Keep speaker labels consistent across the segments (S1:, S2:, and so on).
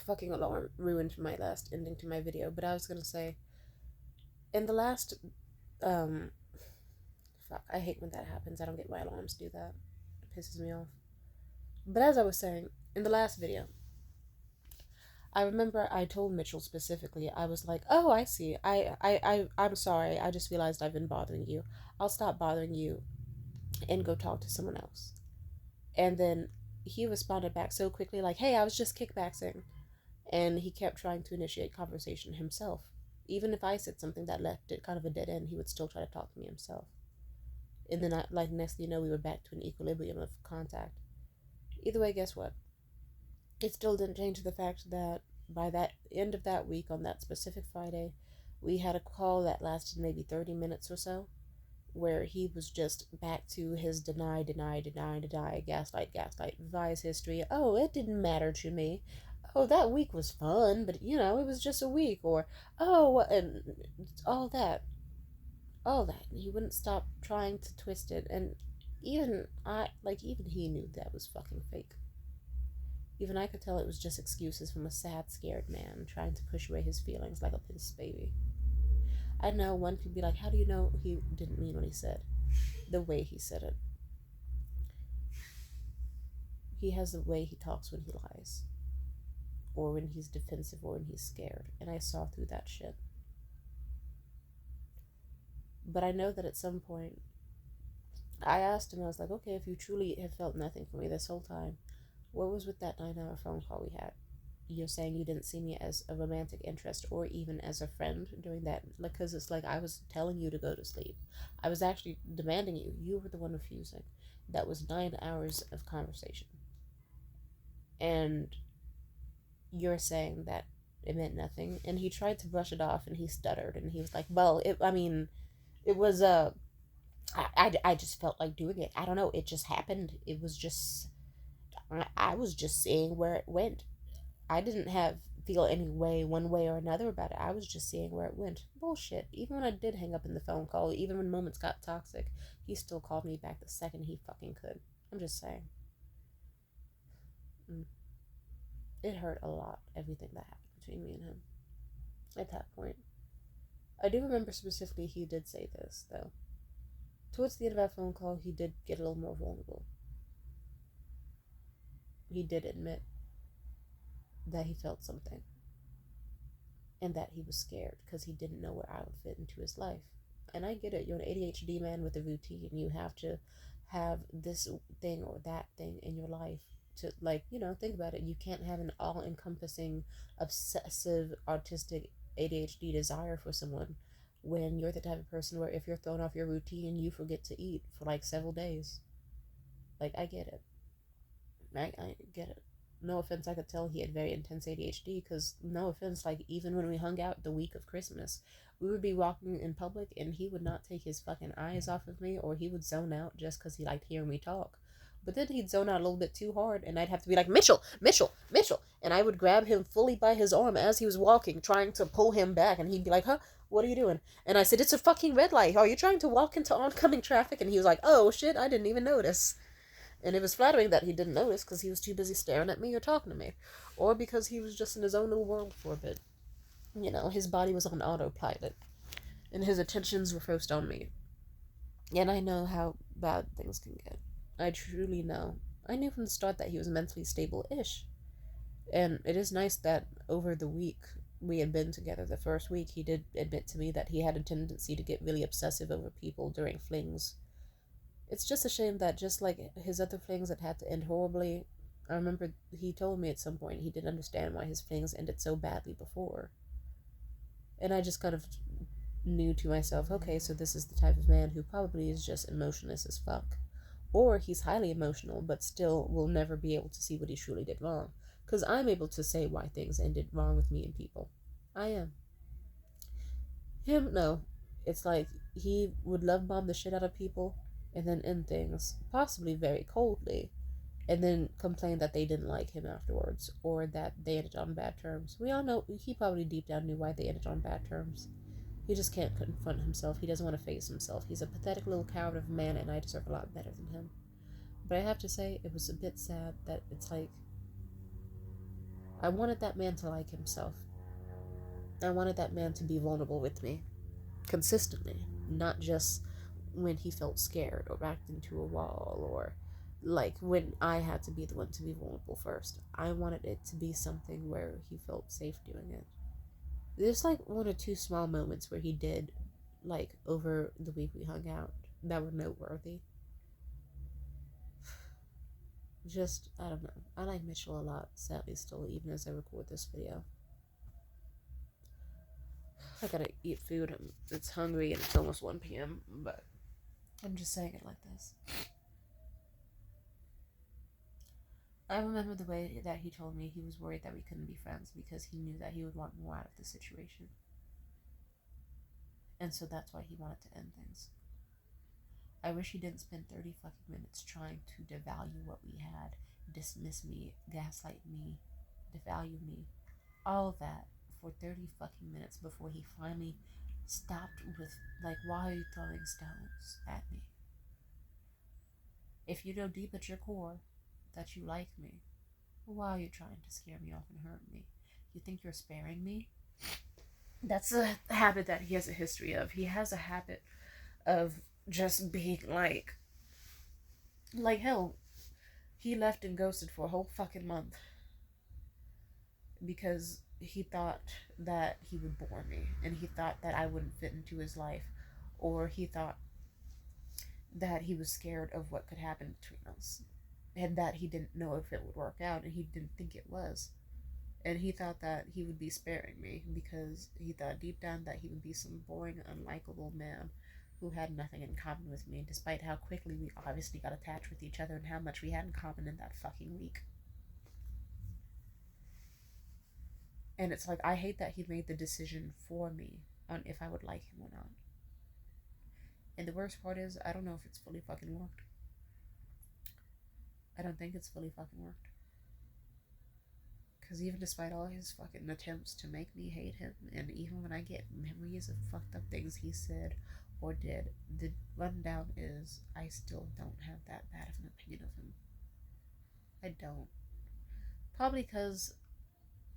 S1: fucking alarm ruined my last ending to my video, but I was gonna say, in the last, um, fuck, I hate when that happens. I don't get why alarms do that. It pisses me off. But as I was saying, in the last video, I remember I told Mitchell specifically, I was like, oh, I see. I'm sorry. I just realized I've been bothering you. I'll stop bothering you and go talk to someone else. And then he responded back so quickly, like, hey, I was just kickbacksing. And he kept trying to initiate conversation himself. Even if I said something that left it kind of a dead end, he would still try to talk to me himself. And then, like, next thing you know, we were back to an equilibrium of contact. Either way, guess what? It still didn't change the fact that by that end of that week, on that specific Friday, we had a call that lasted maybe 30 minutes or so, where he was just back to his deny, gaslight, revise history. Oh, it didn't matter to me. Oh, that week was fun, but it was just a week. Or, oh, and all that. All that. He wouldn't stop trying to twist it. And even he knew that was fucking fake. Even I could tell it was just excuses from a sad, scared man trying to push away his feelings like a pissed baby. I know one could be like, how do you know he didn't mean what he said? The way he said it. He has the way he talks when he lies. Or when he's defensive or when he's scared. And I saw through that shit. But I know that at some point, I asked him, I was like, okay, if you truly have felt nothing for me this whole time, what was with that 9-hour phone call we had? You're saying you didn't see me as a romantic interest or even as a friend during that, because it's like I was telling you to go to sleep. I was actually demanding you. You were the one refusing. That was 9 hours of conversation. And you're saying that it meant nothing. And he tried to brush it off and he stuttered and he was like, well, it was, I just felt like doing it. I don't know. It just happened. It was just, I was just seeing where it went. I didn't feel any way, one way or another about it. I was just seeing where it went. Bullshit. Even when I did hang up in the phone call, even when moments got toxic, he still called me back the second he fucking could. I'm just saying. It hurt a lot, everything that happened between me and him at that point. I do remember specifically he did say this, though. Towards the end of that phone call, he did get a little more vulnerable. He did admit that he felt something and that he was scared because he didn't know where I would fit into his life. And I get it. You're an ADHD man with a routine. You have to have this thing or that thing in your life to, think about it. You can't have an all-encompassing, obsessive, artistic ADHD desire for someone when you're the type of person where if you're thrown off your routine, you forget to eat for several days. I get it. I get it. No offense, I could tell he had very intense ADHD because, no offense, even when we hung out the week of Christmas, we would be walking in public and he would not take his fucking eyes off of me, or he would zone out just because he liked hearing me talk. But then he'd zone out a little bit too hard and I'd have to be like, Mitchell, Mitchell, Mitchell. And I would grab him fully by his arm as he was walking, trying to pull him back. And he'd be like, huh, what are you doing? And I said, it's a fucking red light. Are you trying to walk into oncoming traffic? And he was like, oh shit, I didn't even notice. And it was flattering that he didn't notice because he was too busy staring at me or talking to me. Or because he was just in his own little world for a bit. His body was on autopilot. And his attentions were first on me. And I know how bad things can get. I truly know. I knew from the start that he was mentally stable-ish. And it is nice that over the week we had been together, the first week, he did admit to me that he had a tendency to get really obsessive over people during flings. It's just a shame that just like his other flings that had to end horribly, I remember he told me at some point he didn't understand why his flings ended so badly before. And I just kind of knew to myself, okay, so this is the type of man who probably is just emotionless as fuck. Or he's highly emotional, but still will never be able to see what he truly did wrong. Because I'm able to say why things ended wrong with me and people. I am. Him, no. It's like he would love bomb the shit out of people and then end things, possibly very coldly, and then complain that they didn't like him afterwards, or that they ended on bad terms. We all know he probably deep down knew why they ended on bad terms. He just can't confront himself. He doesn't want to face himself. He's a pathetic little coward of a man, and I deserve a lot better than him. But I have to say, it was a bit sad that it's like, I wanted that man to like himself. I wanted that man to be vulnerable with me consistently, not just when he felt scared or backed into a wall or like when I had to be the one to be vulnerable first. I wanted it to be something where he felt safe doing it. There's like one or two small moments where he did, like over the week we hung out, that were noteworthy. Just, I don't know. I like Mitchell a lot, sadly, still, even as I record this video. I gotta eat food. It's hungry and it's almost 1 p.m., but I'm just saying it like this. I remember the way that he told me he was worried that we couldn't be friends because he knew that he would want more out of the situation. And so that's why he wanted to end things. I wish he didn't spend 30 fucking minutes trying to devalue what we had, dismiss me, gaslight me, devalue me, all of that for 30 fucking minutes before he finally stopped with, like, why are you throwing stones at me? If you know deep at your core that you like me, why are you trying to scare me off and hurt me? You think you're sparing me? That's a habit that he has a history of. He has a habit of just being like hell. He left and ghosted for a whole fucking month because he thought that he would bore me and he thought that I wouldn't fit into his life, or he thought that he was scared of what could happen between us and that he didn't know if it would work out, and he didn't think it was. And he thought that he would be sparing me because he thought deep down that he would be some boring, unlikable man who had nothing in common with me, despite how quickly we obviously got attached with each other and how much we had in common in that fucking week. And it's like, I hate that he made the decision for me on if I would like him or not. And the worst part is, I don't know if it's fully fucking worked. I don't think it's fully fucking worked. Because even despite all his fucking attempts to make me hate him, and even when I get memories of fucked up things he said or did, the rundown is I still don't have that bad of an opinion of him. I don't. Probably because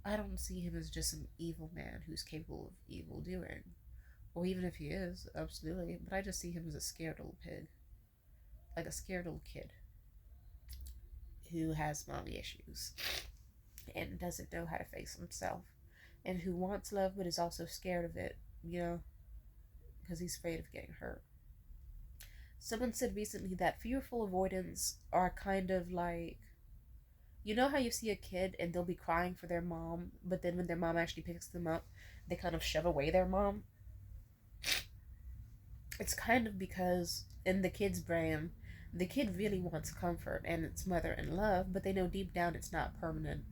S1: I don't see him as just an evil man who's capable of evil doing. Or even if he is, absolutely. But I just see him as a scared little pig. Like a scared little kid who has mommy issues and doesn't know how to face himself, and who wants love but is also scared of it, because he's afraid of getting hurt. Someone said recently that fearful avoidance are kind of like, you know how you see a kid and they'll be crying for their mom, but then when their mom actually picks them up, they kind of shove away their mom? It's kind of because in the kid's brain, the kid really wants comfort and its mother and love, but they know deep down it's not permanent.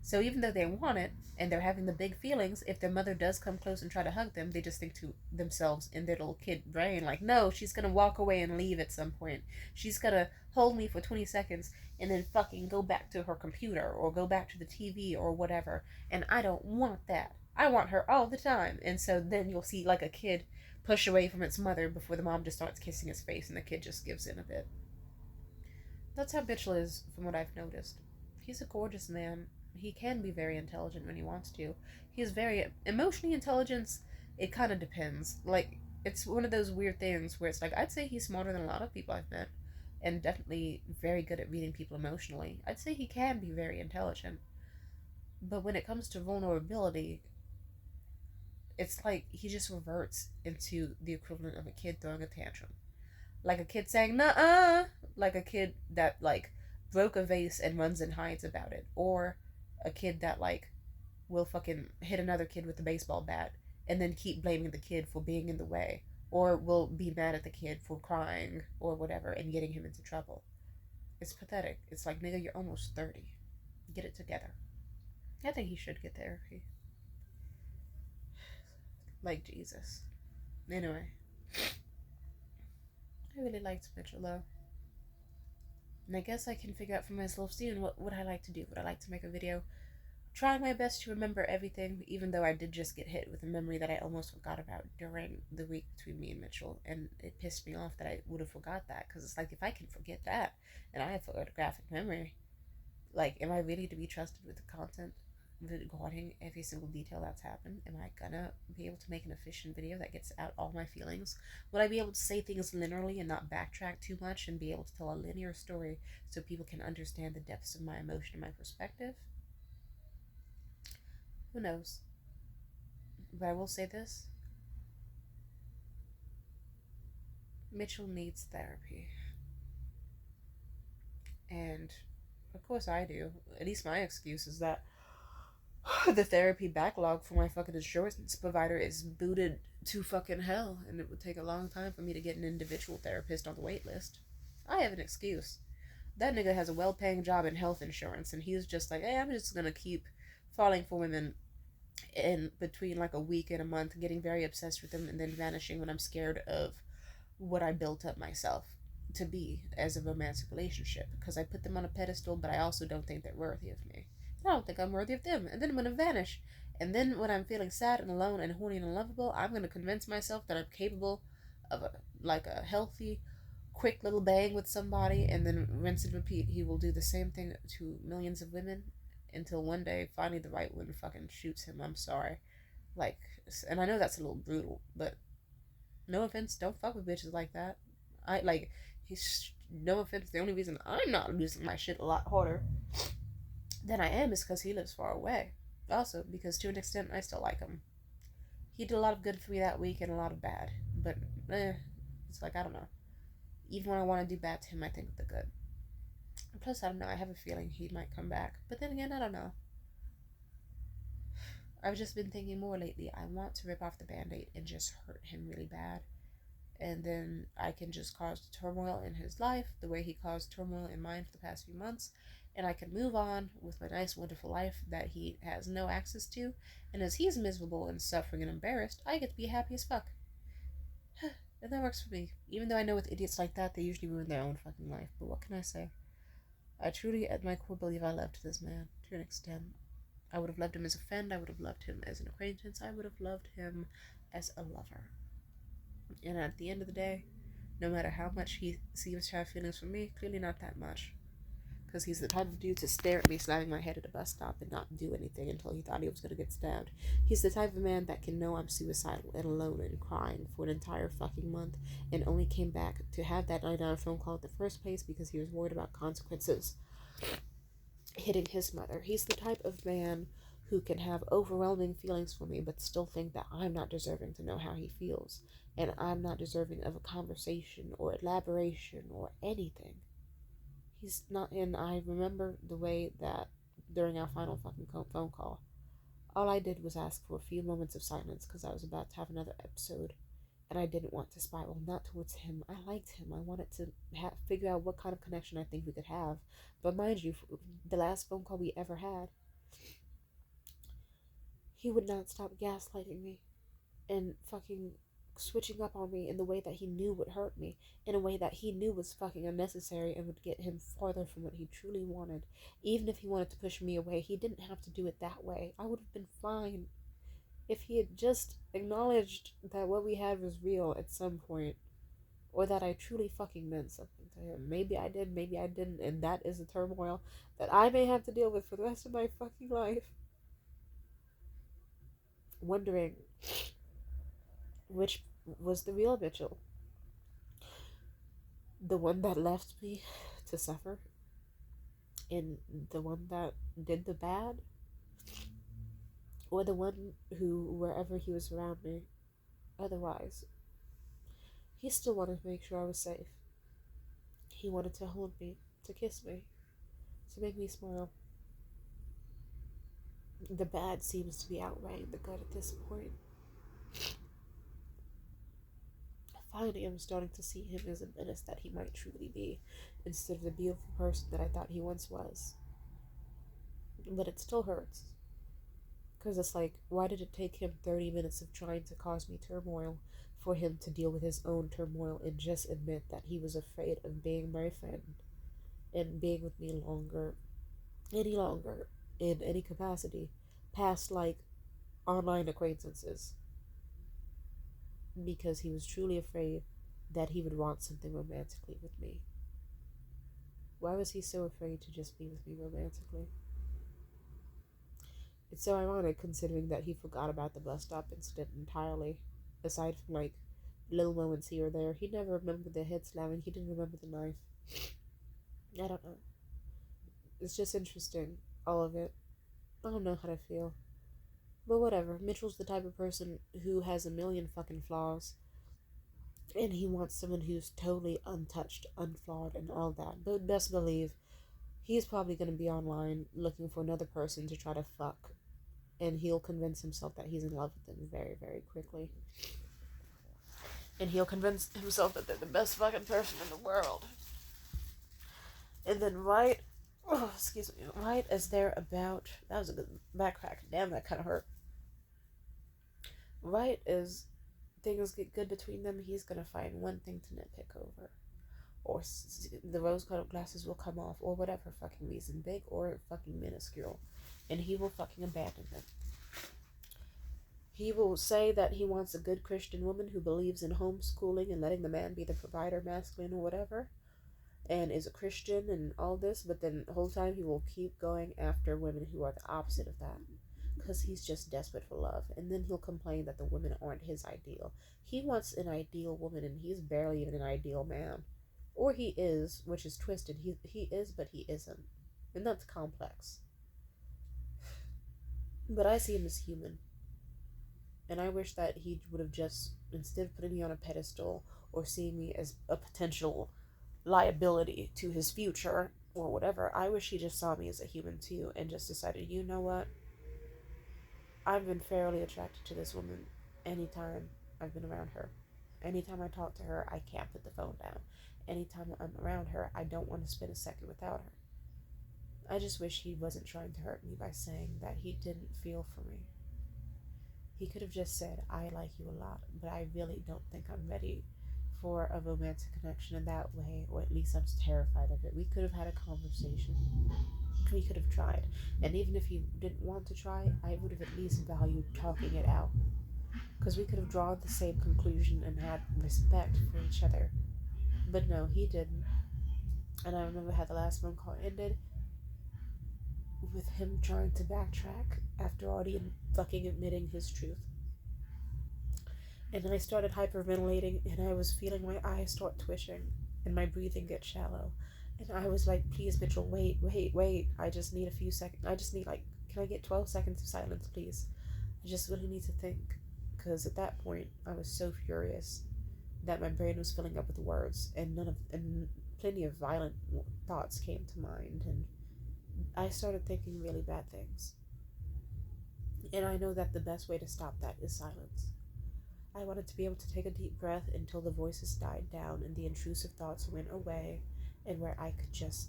S1: So even though they want it and they're having the big feelings, if their mother does come close and try to hug them, they just think to themselves in their little kid brain, like, no, she's gonna walk away and leave at some point. She's gonna hold me for 20 seconds and then fucking go back to her computer or go back to the TV or whatever. And I don't want that. I want her all the time. And so then you'll see like a kid push away from its mother before the mom just starts kissing his face and the kid just gives in a bit. That's how Mitchell is, from what I've noticed. He's a gorgeous man. He can be very intelligent when he wants to. He's very emotionally intelligent. It kind of depends. Like, it's one of those weird things where it's like, I'd say he's smarter than a lot of people I've met, and definitely very good at reading people emotionally. I'd say he can be very intelligent. But when it comes to vulnerability, it's like he just reverts into the equivalent of a kid throwing a tantrum. Like a kid saying, "Nuh-uh," like a kid that like broke a vase and runs and hides about it, or a kid that like will fucking hit another kid with a baseball bat and then keep blaming the kid for being in the way, or will be mad at the kid for crying or whatever and getting him into trouble. It's pathetic. It's like, nigga, you're almost 30. Get it together. I think he should get therapy. Like Jesus. Anyway, I really liked Mitchell though. And I guess I can figure out for myself soon what would I like to do. Would I like to make a video trying my best to remember everything, even though I did just get hit with a memory that I almost forgot about during the week between me and Mitchell, and it pissed me off that I would have forgot that, because it's like, if I can forget that, and I have photographic memory, like, am I really to be trusted with the content? regarding every single detail that's happened? Am I gonna be able to make an efficient video that gets out all my feelings? Would I be able to say things linearly and not backtrack too much and be able to tell a linear story so people can understand the depths of my emotion and my perspective? Who knows? But I will say this: Mitchell needs therapy. And of course I do. At least my excuse is that the therapy backlog for my fucking insurance provider is booted to fucking hell, and it would take a long time for me to get an individual therapist on the wait list. I have an excuse. That nigga has a well paying job in health insurance, and he's just like, hey, I'm just gonna keep falling for women in between like a week and a month, getting very obsessed with them, and then vanishing when I'm scared of what I built up myself to be as a romantic relationship, because I put them on a pedestal, but I also don't think they're worthy of me. I don't think I'm worthy of them, and then I'm gonna vanish. And then when I'm feeling sad and alone and horny and unlovable, I'm gonna convince myself that I'm capable of a healthy, quick little bang with somebody, and then rinse and repeat. He will do the same thing to millions of women until one day finally the right one fucking shoots him. I'm sorry, like, and I know that's a little brutal, but no offense, don't fuck with bitches like that. I like, he's no offense. The only reason I'm not losing my shit a lot harder than I am is because he lives far away. Also, because to an extent, I still like him. He did a lot of good for me that week and a lot of bad. But, it's like, I don't know. Even when I want to do bad to him, I think of the good. And plus, I don't know, I have a feeling he might come back. But then again, I don't know. I've just been thinking more lately. I want to rip off the band-aid and just hurt him really bad. And then I can just cause turmoil in his life the way he caused turmoil in mine for the past few months, and I can move on with my nice wonderful life that he has no access to, and as he's miserable and suffering and embarrassed, I get to be happy as fuck. And that works for me, even though I know with idiots like that they usually ruin their own fucking life. But what can I say? I truly at my core believe I loved this man to an extent. I would have loved him as a friend, I would have loved him as an acquaintance, I would have loved him as a lover. And at the end of the day, no matter how much he seems to have feelings for me, clearly not that much. Because he's the type of dude to stare at me slamming my head at a bus stop and not do anything until he thought he was going to get stabbed. He's the type of man that can know I'm suicidal and alone and crying for an entire fucking month and only came back to have that 9-hour phone call in the first place because he was worried about consequences hitting his mother. He's the type of man who can have overwhelming feelings for me but still think that I'm not deserving to know how he feels and I'm not deserving of a conversation or elaboration or anything. He's not, and I remember the way that during our final fucking phone call, all I did was ask for a few moments of silence because I was about to have another episode and I didn't want to spiral, not towards him. I liked him. I wanted to figure out what kind of connection I think we could have. But mind you, the last phone call we ever had, he would not stop gaslighting me and fucking switching up on me in the way that he knew would hurt me, in a way that he knew was fucking unnecessary and would get him farther from what he truly wanted. Even if he wanted to push me away, he didn't have to do it that way. I would have been fine if he had just acknowledged that what we had was real at some point, or that I truly fucking meant something to him. Maybe I did, maybe I didn't, and that is a turmoil that I may have to deal with for the rest of my fucking life. Wondering which was the real Mitchell. The one that left me to suffer, and the one that did the bad, or the one who, wherever he was around me, otherwise, he still wanted to make sure I was safe. He wanted to hold me, to kiss me, to make me smile. The bad seems to be outweighing the good at this point. Finally, I'm starting to see him as a menace that he might truly be, instead of the beautiful person that I thought he once was. But it still hurts. Because it's like, why did it take him 30 minutes of trying to cause me turmoil for him to deal with his own turmoil and just admit that he was afraid of being my friend and being with me any longer, in any capacity, past like online acquaintances? Because he was truly afraid that he would want something romantically with me. Why was he so afraid to just be with me romantically? It's so ironic considering that he forgot about the bus stop incident entirely. Aside from like little moments here or there, he never remembered the head slamming, he didn't remember the knife. I don't know. It's just interesting, all of it. I don't know how to feel. But whatever. Mitchell's the type of person who has a million fucking flaws. And he wants someone who's totally untouched, unflawed, and all that. But best believe he's probably going to be online looking for another person to try to fuck. And he'll convince himself that he's in love with them very, very quickly. And he'll convince himself that they're the best fucking person in the world. And then right as they're about, that was a good back crack, damn, that kind of hurt. Right as things get good between them, he's gonna find one thing to nitpick over. Or the rose-colored glasses will come off, or whatever fucking reason, big or fucking minuscule. And he will fucking abandon them. He will say that he wants a good Christian woman who believes in homeschooling and letting the man be the provider, masculine, or whatever, and is a Christian and all this, but then the whole time he will keep going after women who are the opposite of that. Because he's just desperate for love. And then he'll complain that the women aren't his ideal. He wants an ideal woman, and he's barely even an ideal man. Or he is, which is twisted. He is, but he isn't. And that's complex. But I see him as human. And I wish that he would have just, instead of putting me on a pedestal or seeing me as a potential liability to his future or whatever, I wish he just saw me as a human too and just decided, you know what? I've been fairly attracted to this woman anytime I've been around her. Anytime I talk to her, I can't put the phone down. Anytime I'm around her, I don't want to spend a second without her. I just wish he wasn't trying to hurt me by saying that he didn't feel for me. He could have just said, I like you a lot, but I really don't think I'm ready for a romantic connection in that way, or at least I'm terrified of it. We could have had a conversation. We could have tried. And even if he didn't want to try, I would have at least valued talking it out. Because we could have drawn the same conclusion and had respect for each other. But no, he didn't. And I remember how the last phone call ended with him trying to backtrack after already fucking admitting his truth. And I started hyperventilating, and I was feeling my eyes start twitching and my breathing get shallow. And I was like, please, Mitchell, wait. I just need a few seconds. I just need, like, can I get 12 seconds of silence, please? I just really need to think. Because at that point, I was so furious that my brain was filling up with words, and plenty of violent thoughts came to mind, and I started thinking really bad things. And I know that the best way to stop that is silence. I wanted to be able to take a deep breath until the voices died down and the intrusive thoughts went away, and where I could just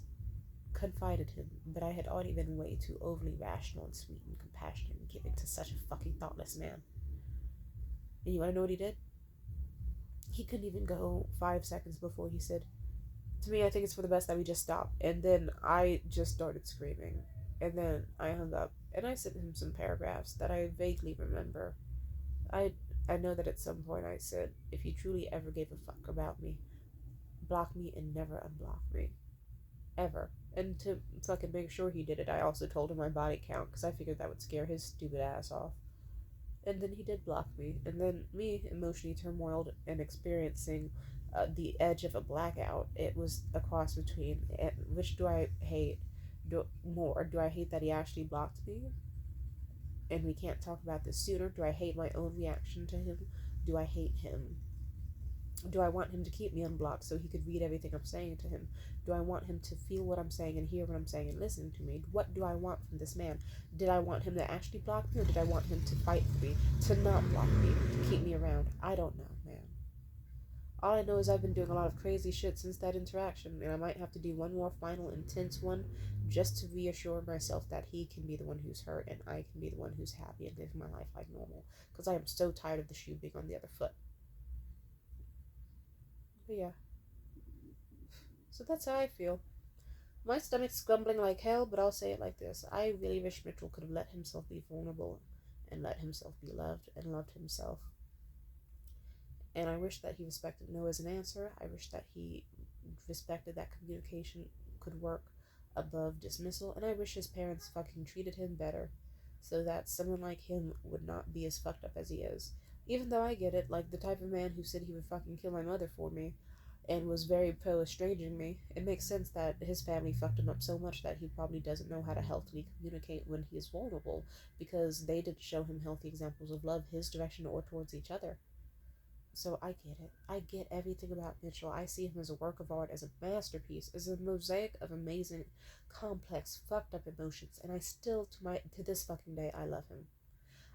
S1: confide in him. But I had already been way too overly rational and sweet and compassionate and giving to such a fucking thoughtless man. And you want to know what he did? He couldn't even go 5 seconds before he said, to me, I think it's for the best that we just stop. And then I just started screaming. And then I hung up. And I sent him some paragraphs that I vaguely remember. I know that at some point I said, if you truly ever gave a fuck about me, block me and never unblock me. Ever. And to fucking make sure he did it, I also told him my body count, because I figured that would scare his stupid ass off. And then he did block me. And then me, emotionally turmoiled and experiencing the edge of a blackout, it was a cross between, which do I hate more? Do I hate that he actually blocked me? And we can't talk about this sooner? Do I hate my own reaction to him? Do I hate him? Do I want him to keep me unblocked so he could read everything I'm saying to him? Do I want him to feel what I'm saying and hear what I'm saying and listen to me? What do I want from this man? Did I want him to actually block me, or did I want him to fight for me, to not block me, to keep me around? I don't know, man. All I know is I've been doing a lot of crazy shit since that interaction, and I might have to do one more final intense one just to reassure myself that he can be the one who's hurt and I can be the one who's happy and live my life like normal, because I am so tired of the shoe being on the other foot. But yeah. So that's how I feel. My stomach's grumbling like hell, but I'll say it like this. I really wish Mitchell could have let himself be vulnerable and let himself be loved and loved himself. And I wish that he respected no as an answer. I wish that he respected that communication could work above dismissal. And I wish his parents fucking treated him better. so that someone like him would not be as fucked up as he is. Even though I get it, like the type of man who said he would fucking kill my mother for me and was very pro estranging me, it makes sense that his family fucked him up so much that he probably doesn't know how to healthily communicate when he is vulnerable because they didn't show him healthy examples of love his direction or towards each other. So I get it. I get everything about Mitchell. I see him as a work of art, as a masterpiece, as a mosaic of amazing, complex, fucked up emotions, and I still to this fucking day I love him.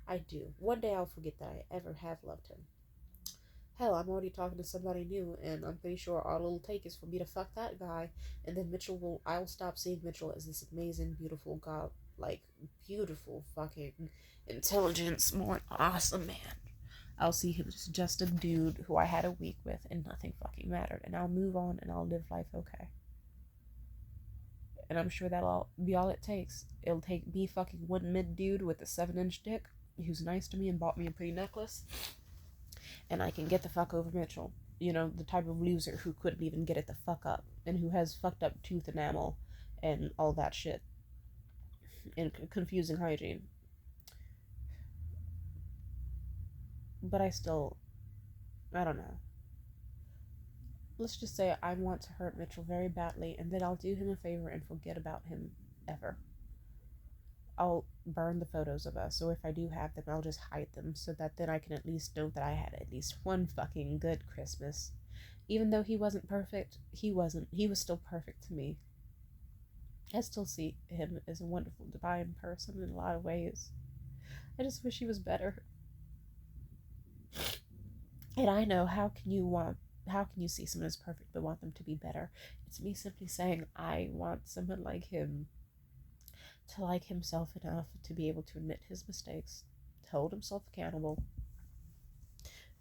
S1: I do. One day I'll forget that I ever have loved him. Hell, I'm already talking to somebody new, and I'm pretty sure all it'll take is for me to fuck that guy, and then I'll stop seeing Mitchell as this amazing, beautiful god, like, beautiful fucking intelligence, more awesome man. I'll see him as just a dude who I had a week with, and nothing fucking mattered, and I'll move on, and I'll live life okay. And I'm sure that'll be all it takes. It'll take me fucking one mid dude with a 7-inch dick who's nice to me and bought me a pretty necklace, and I can get the fuck over Mitchell. You know, the type of loser who couldn't even get it the fuck up, and who has fucked up tooth enamel and all that shit, and confusing hygiene. But I don't know. Let's just say I want to hurt Mitchell very badly, and then I'll do him a favor and forget about him ever. I'll burn the photos of us, or if I do have them, I'll just hide them so that then I can at least know that I had at least one fucking good Christmas. Even though he wasn't perfect, he wasn't. He was still perfect to me. I still see him as a wonderful, divine person in a lot of ways. I just wish he was better. And I know how can you see someone as perfect but want them to be better? It's me simply saying I want someone like him to like himself enough to be able to admit his mistakes, to hold himself accountable,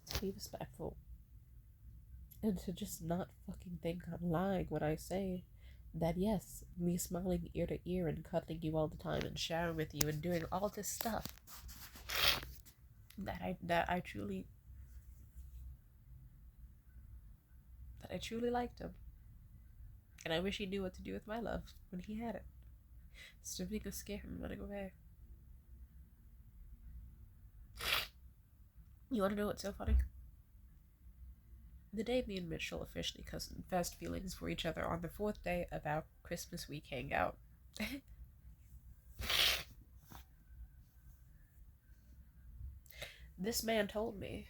S1: to be respectful, and to just not fucking think I'm lying when I say that yes, me smiling ear to ear and cuddling you all the time and showering with you and doing all this stuff that I truly liked him. And I wish he knew what to do with my love when he had it. Simply to scare him running away. You wanna know what's so funny? The day me and Mitchell officially confessed feelings for each other on the 4th day of our Christmas week hangout. This man told me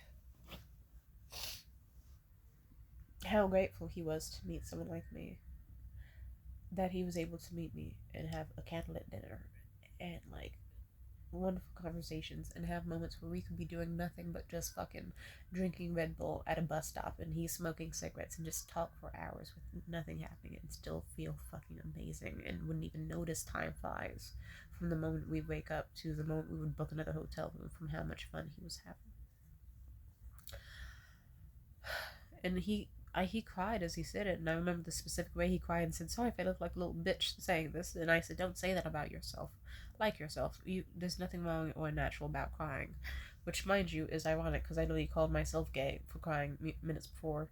S1: how grateful he was to meet someone like me. That he was able to meet me and have a candlelit dinner and like wonderful conversations and have moments where we could be doing nothing but just fucking drinking Red Bull at a bus stop and he's smoking cigarettes and just talk for hours with nothing happening and still feel fucking amazing and wouldn't even notice time flies from the moment we wake up to the moment we would book another hotel room from how much fun he was having. And he cried as he said it, and I remember the specific way he cried and said, "Sorry if I look like a little bitch saying this." And I said, "Don't say that about yourself. Like yourself. There's nothing wrong or unnatural about crying," which, mind you, is ironic because I literally called myself gay for crying minutes before.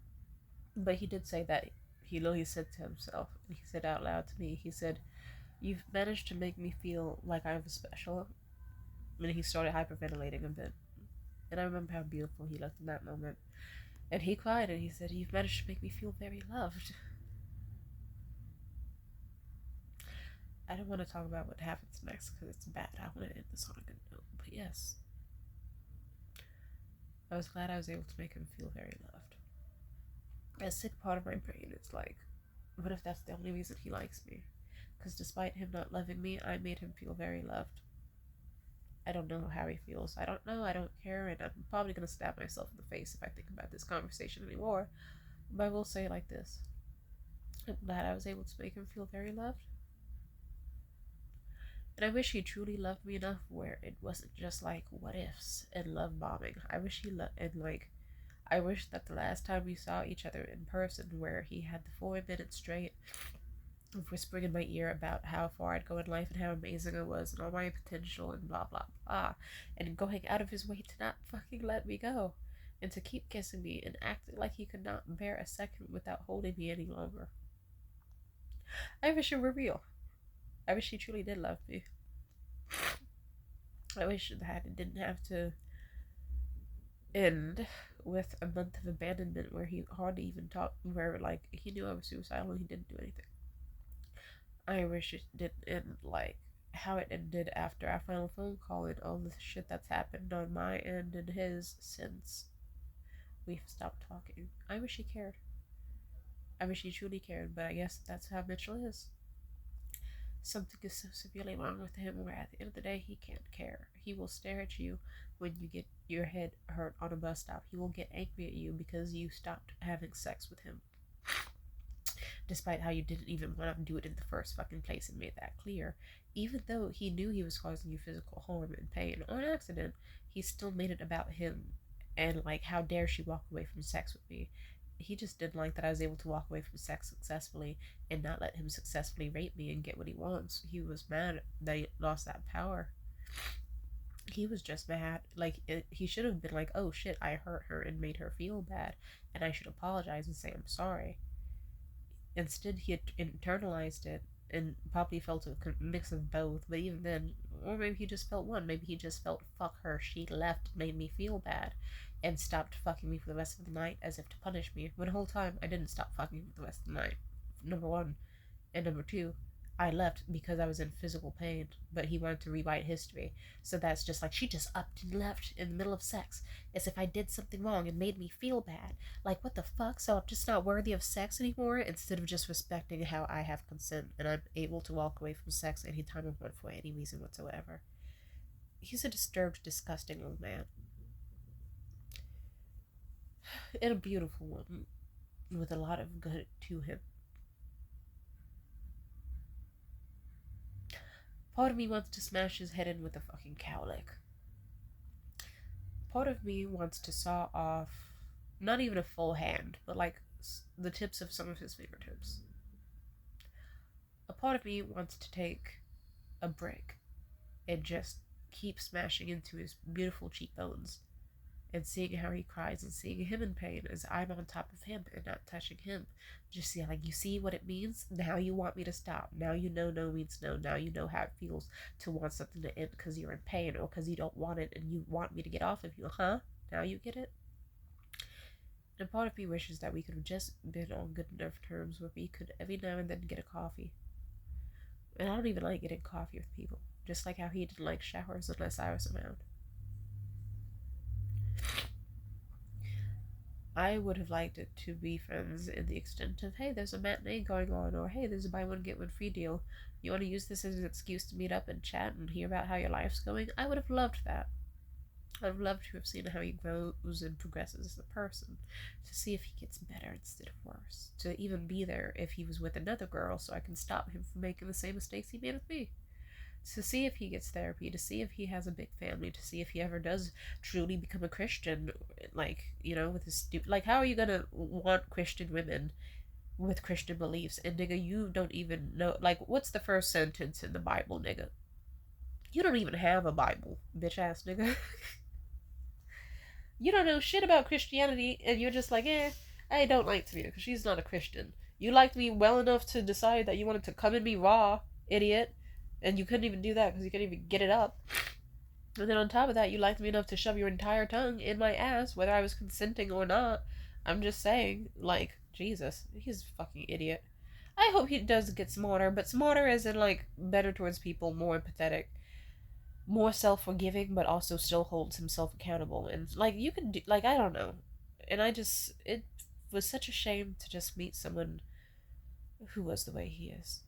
S1: But he did say that. He literally said to himself, and he said out loud to me, he said, "You've managed to make me feel like I was special." And he started hyperventilating a bit. And I remember how beautiful he looked in that moment. And he cried and he said, "You've managed to make me feel very loved." I don't want to talk about what happens next because it's bad. I want to end this on a good note. But yes, I was glad I was able to make him feel very loved. A sick part of my brain is like, what if that's the only reason he likes me? Because despite him not loving me, I made him feel very loved. I don't know how he feels. I don't know. I don't care. And I'm probably going to stab myself in the face if I think about this conversation anymore. But I will say it like this. I'm glad I was able to make him feel very loved. And I wish he truly loved me enough where it wasn't just like what ifs and love bombing. I wish I wish that the last time we saw each other in person where he had the 4 minutes straight of whispering in my ear about how far I'd go in life and how amazing I was and all my potential and blah blah blah, and going out of his way to not fucking let me go and to keep kissing me and acting like he could not bear a second without holding me any longer. I wish it were real. I wish he truly did love me. I wish that it didn't have to end with a month of abandonment where he hardly even talked, where like he knew I was suicidal and he didn't do anything. I wish it didn't end like how it ended after our final phone call and all the shit that's happened on my end and his since we've stopped talking. I wish he cared. I wish he truly cared, but I guess that's how Mitchell is. Something is so severely wrong with him where at the end of the day he can't care. He will stare at you when you get your head hurt on a bus stop. He will get angry at you because you stopped having sex with him. Despite how you didn't even want to do it in the first fucking place and made that clear. Even though he knew he was causing you physical harm and pain on accident, he still made it about him. And like, how dare she walk away from sex with me? He just didn't like that I was able to walk away from sex successfully and not let him successfully rape me and get what he wants. He was mad that he lost that power. He was just mad. He should have been like, oh shit, I hurt her and made her feel bad, and I should apologize and say I'm sorry. Instead, he had internalized it and probably felt a mix of both, but even then, or maybe he just felt one. Maybe he just felt, fuck her, she left, made me feel bad, and stopped fucking me for the rest of the night as if to punish me. But the whole time, I didn't stop fucking for the rest of the night. Number one. And number two, I left because I was in physical pain, but he wanted to rewrite history. So that's just like, she just upped and left in the middle of sex, as if I did something wrong and made me feel bad. Like, what the fuck? So I'm just not worthy of sex anymore, instead of just respecting how I have consent and I'm able to walk away from sex anytime I want for any reason whatsoever. He's a disturbed, disgusting old man. And a beautiful one, with a lot of good to him. Part of me wants to smash his head in with a fucking cowlick. Part of me wants to saw off, not even a full hand, but like the tips of some of his fingertips. A part of me wants to take a brick and just keep smashing into his beautiful cheekbones and seeing how he cries and seeing him in pain as I'm on top of him and not touching him. Just see, like, you see what it means? Now you want me to stop. Now you know no means no. Now you know how it feels to want something to end because you're in pain or because you don't want it and you want me to get off of you, huh? Now you get it? And part of me wishes that we could have just been on good enough terms where we could every now and then get a coffee. And I don't even like getting coffee with people. Just like how he didn't like showers unless I was around. I would have liked it to be friends in the extent of, hey, there's a matinee going on, or hey, there's a buy one get one free deal. You want to use this as an excuse to meet up and chat and hear about how your life's going? I would have loved that. I'd have loved to have seen how he grows and progresses as a person, to see if he gets better instead of worse, to even be there if he was with another girl so I can stop him from making the same mistakes he made with me. To see if he gets therapy, to see if he has a big family, to see if he ever does truly become a Christian, like, with his like, how are you gonna want Christian women with Christian beliefs? And nigga, you don't even know, like, what's the first sentence in the Bible, nigga? You don't even have a Bible, bitch ass nigga. You don't know shit about Christianity, and you're just like, I don't like Tamina because she's not a Christian. You liked me well enough to decide that you wanted to come at me raw, idiot. And you couldn't even do that because you couldn't even get it up. And then on top of that, you liked me enough to shove your entire tongue in my ass, whether I was consenting or not. I'm just saying, like, Jesus, he's a fucking idiot. I hope he does get smarter, but smarter as in, like, better towards people, more empathetic, more self-forgiving, but also still holds himself accountable. And, like, you can do, like, I don't know. And it was such a shame to just meet someone who was the way he is.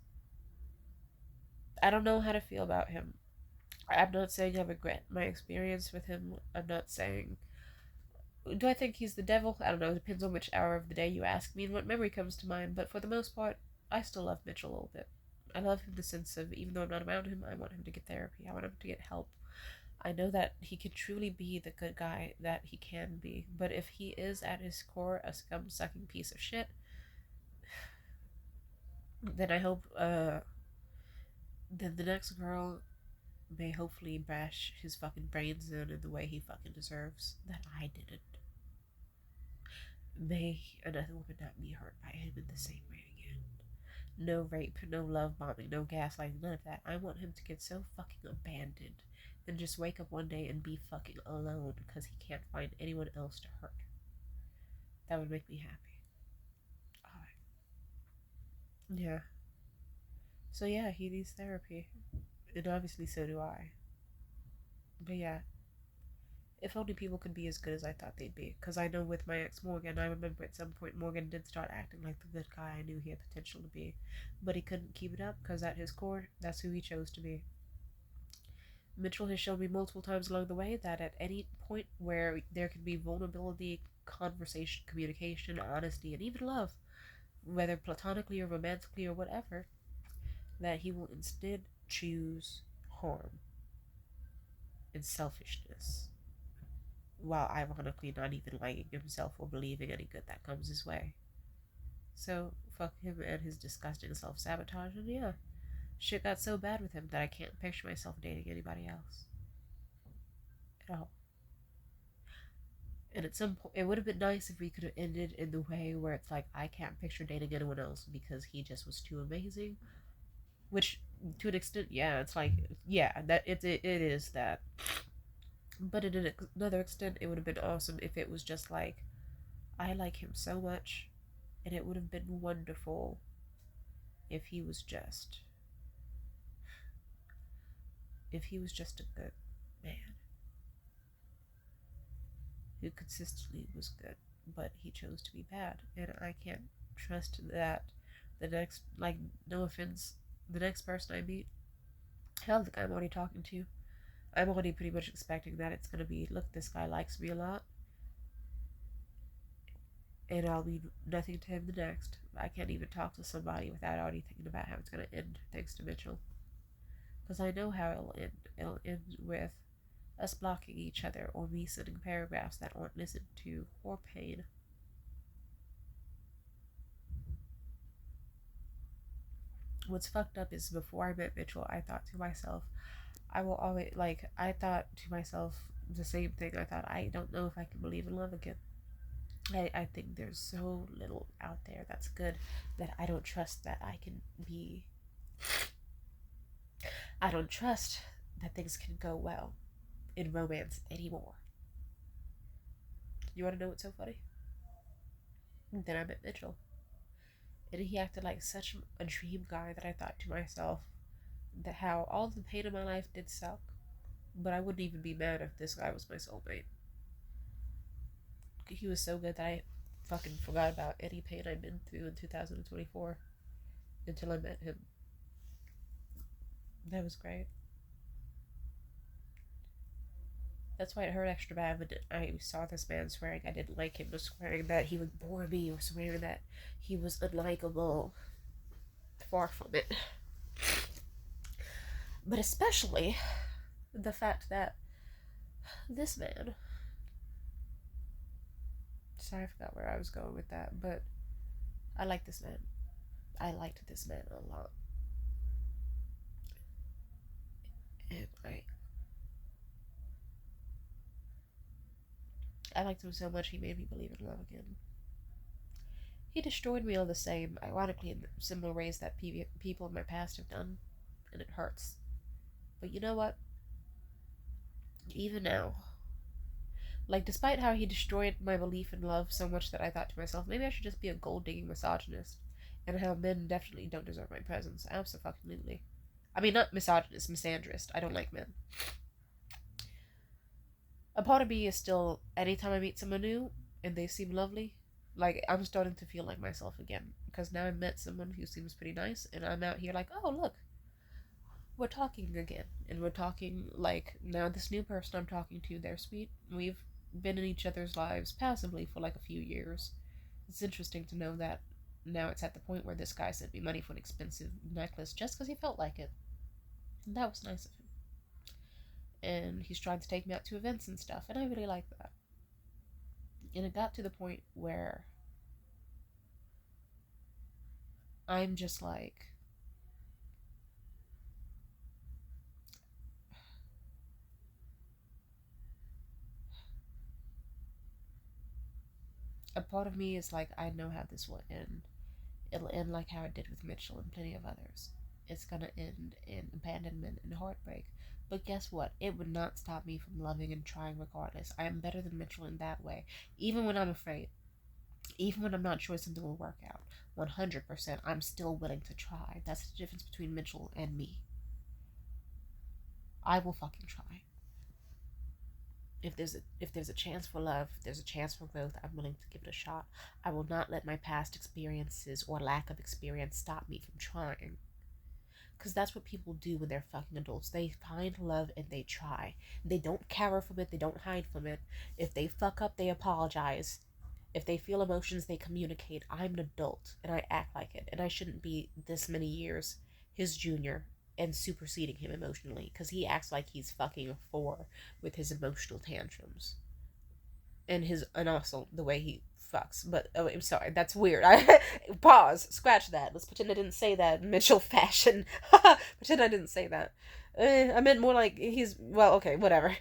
S1: I don't know how to feel about him. I'm not saying I regret my experience with him. I'm not saying. Do I think he's the devil? I don't know. It depends on which hour of the day you ask me and what memory comes to mind. But for the most part, I still love Mitchell a little bit. I love him in the sense of, even though I'm not around him, I want him to get therapy. I want him to get help. I know that he can truly be the good guy that he can be. But if he is at his core a scum-sucking piece of shit, then I hope, then the next girl may hopefully bash his fucking brains in the way he fucking deserves that I didn't. May another woman not be hurt by him in the same way again. No rape, no love bombing, no gaslighting, none of that. I want him to get so fucking abandoned and just wake up one day and be fucking alone because he can't find anyone else to hurt. That would make me happy. Alright. Yeah. So yeah, he needs therapy. And obviously so do I. But yeah, if only people could be as good as I thought they'd be. Because I know with my ex Morgan, I remember at some point Morgan did start acting like the good guy I knew he had potential to be. But he couldn't keep it up because at his core, that's who he chose to be. Mitchell has shown me multiple times along the way that at any point where there can be vulnerability, conversation, communication, honesty, and even love, whether platonically or romantically or whatever, that he will instead choose harm and selfishness, while ironically not even liking himself or believing any good that comes his way. So, fuck him and his disgusting self sabotage, and yeah, shit got so bad with him that I can't picture myself dating anybody else. At all. And at some point, it would have been nice if we could have ended in the way where it's like, I can't picture dating anyone else because he just was too amazing. Which, to an extent, yeah, it's like, yeah, that it is that. But in another extent, it would have been awesome if it was just like, I like him so much, and it would have been wonderful if he was just, if he was just a good man who consistently was good, but he chose to be bad, and I can't trust that the next, like, no offense, the next person I meet, hell, the guy I'm already talking to, I'm already pretty much expecting that it's gonna be, look, this guy likes me a lot, and I'll be nothing to him the next. I can't even talk to somebody without already thinking about how it's gonna end, thanks to Mitchell. Because I know how it'll end. It'll end with us blocking each other or me sending paragraphs that aren't listened to or pain. What's fucked up is before I met Mitchell, I thought to myself, I will always, like, I thought to myself the same thing. I thought, I don't know if I can believe in love again. I think there's so little out there that's good that I don't trust that I can be. I don't trust that things can go well in romance anymore. You want to know what's so funny? Then I met Mitchell. And he acted like such a dream guy that I thought to myself that how all the pain in my life did suck, but I wouldn't even be mad if this guy was my soulmate. He was so good that I fucking forgot about any pain I'd been through in 2024 until I met him. That was great. That's why it hurt extra bad when I saw this man swearing I didn't like him, or swearing that he would bore me, or swearing that he was unlikable. Far from it. But especially the fact that this man. Sorry, I forgot where I was going with that, but I like this man. I liked this man a lot. And I liked him so much he made me believe in love again. He destroyed me all the same, ironically in similar ways that people in my past have done, and it hurts. But you know what? Even now, like, despite how he destroyed my belief in love so much that I thought to myself, maybe I should just be a gold-digging misogynist, and how men definitely don't deserve my presence. Absolutely. I mean, not misogynist, misandrist. I don't like men. A part of me is still, anytime I meet someone new and they seem lovely, like, I'm starting to feel like myself again. Because now I've met someone who seems pretty nice, and I'm out here like, oh, look, we're talking again. And we're talking, like, now this new person I'm talking to, they're sweet. We've been in each other's lives passively for like a few years. It's interesting to know that now it's at the point where this guy sent me money for an expensive necklace just because he felt like it. And that was nice of him. And he's trying to take me out to events and stuff, and I really like that. And it got to the point where I'm just like, a part of me is like, I know how this will end. It'll end like how it did with Mitchell and plenty of others. it's gonna end in abandonment and heartbreak. But guess what? It would not stop me from loving and trying regardless. I am better than Mitchell in that way. Even when I'm afraid, even when I'm not sure something will work out, 100%, I'm still willing to try. That's the difference between Mitchell and me. I will fucking try. If there's a chance for love, if there's a chance for growth, I'm willing to give it a shot. I will not let my past experiences or lack of experience stop me from trying. Because that's what people do when they're fucking adults. They find love and they try. They don't cower from it, they don't hide from it. If they fuck up, they apologize. If they feel emotions, they communicate. I'm an adult and I act like it. And I shouldn't be this many years his junior and superseding him emotionally because he acts like he's fucking a four with his emotional tantrums and also the way he fucks. But oh, I'm sorry, that's weird. I pause, scratch that. Let's pretend I didn't say that in Mitchell fashion. Pretend I didn't say that. I meant more like he's well, okay, whatever.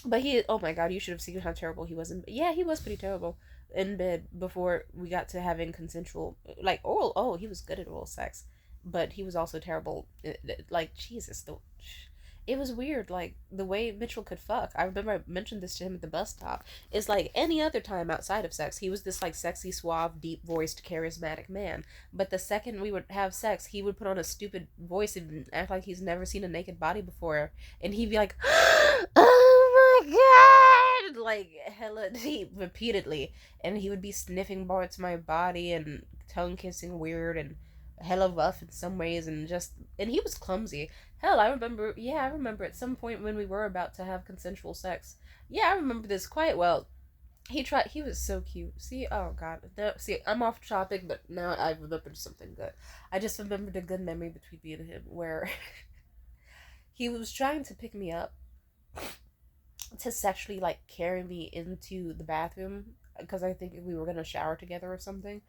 S1: But he, oh my god, you should have seen how terrible he was. Yeah, he was pretty terrible in bed before we got to having consensual, like oral. Oh, he was good at oral sex, but he was also terrible. Like Jesus, it was weird. Like the way Mitchell could fuck. I remember I mentioned this to him at the bus stop. Is like any other time outside of sex, he was this like sexy, suave, deep voiced, charismatic man. But the second we would have sex, he would put on a stupid voice and act like he's never seen a naked body before, and he'd be like, "Oh my god!" Like hella deep, repeatedly, and he would be sniffing parts of my body and tongue kissing weird and hella rough in some ways, and he was clumsy. Hell, I remember at some point when we were about to have consensual sex. Yeah, I remember this quite well. He was so cute. See, oh god. See, I'm off topic, but now I remembered something good. I just remembered a good memory between me and him where he was trying to pick me up to sexually, like, carry me into the bathroom because I think we were gonna shower together or something.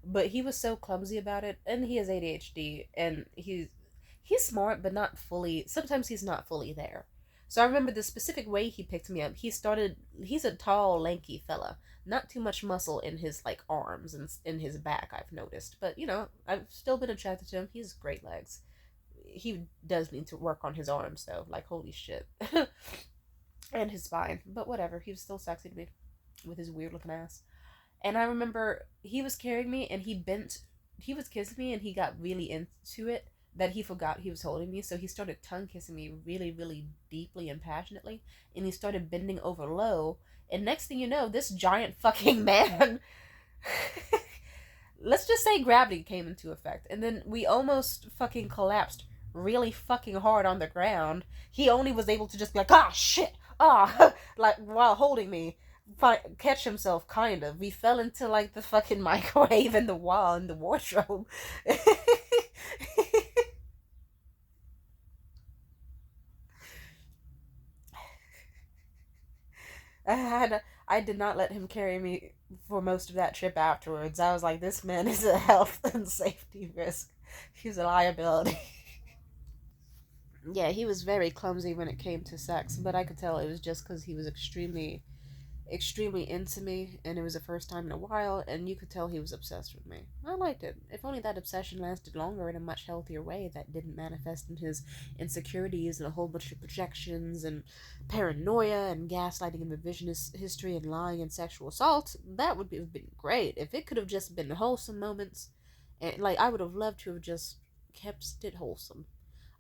S1: But he was so clumsy about it, and he has ADHD, and he's smart, but not fully. Sometimes he's not fully there. So I remember the specific way he picked me up. He's a tall, lanky fella. Not too much muscle in his like arms and in his back. I've noticed, but I've still been attracted to him. He has great legs. He does need to work on his arms though. Like holy shit, and his spine. But whatever. He was still sexy to me with his weird looking ass. And I remember he was carrying me and he was kissing me and he got really into it that he forgot he was holding me. So he started tongue kissing me really, really deeply and passionately. And he started bending over low. And next thing you know, this giant fucking man, let's just say gravity came into effect. And then we almost fucking collapsed really fucking hard on the ground. He only was able to just be like, ah, shit, ah, like while holding me catch himself kind of. We fell into like the fucking microwave and the wall and the wardrobe. I did not let him carry me for most of that trip afterwards. I was like, this man is a health and safety risk. He's a liability. Yeah, he was very clumsy when it came to sex, but I could tell it was just because he was extremely into me, and it was the first time in a while, and you could tell he was obsessed with me. I liked it. If only that obsession lasted longer in a much healthier way that didn't manifest in his insecurities and a whole bunch of projections and paranoia and gaslighting and revisionist history and lying and sexual assault, that would have been great. If it could have just been wholesome moments, and like I would have loved to have just kept it wholesome.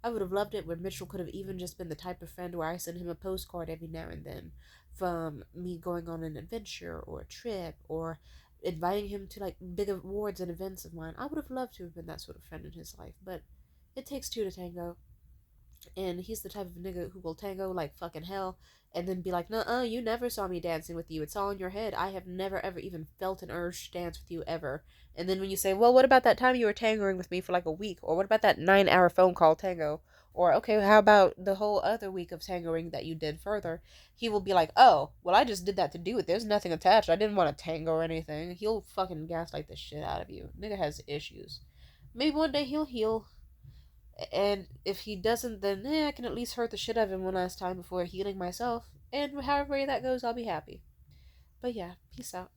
S1: I would have loved it where Mitchell could have even just been the type of friend where I send him a postcard every now and then from me going on an adventure or a trip or inviting him to like big awards and events of mine. I would have loved to have been that sort of friend in his life, but it takes two to tango. And he's the type of nigga who will tango like fucking hell and then be like, "Nuh-uh, you never saw me dancing with you. It's all in your head. I have never ever even felt an urge to dance with you ever." And then when you say, "Well, what about that time you were tangoing with me for like a week?" Or what about that 9-hour phone call tango? Or, okay, how about the whole other week of tangoing that you did further? He will be like, "Oh, well, I just did that to do it. There's nothing attached. I didn't want to tango or anything." He'll fucking gaslight the shit out of you. Nigga has issues. Maybe one day he'll heal. And if he doesn't, then I can at least hurt the shit out of him one last time before healing myself. And however way that goes, I'll be happy. But yeah, peace out.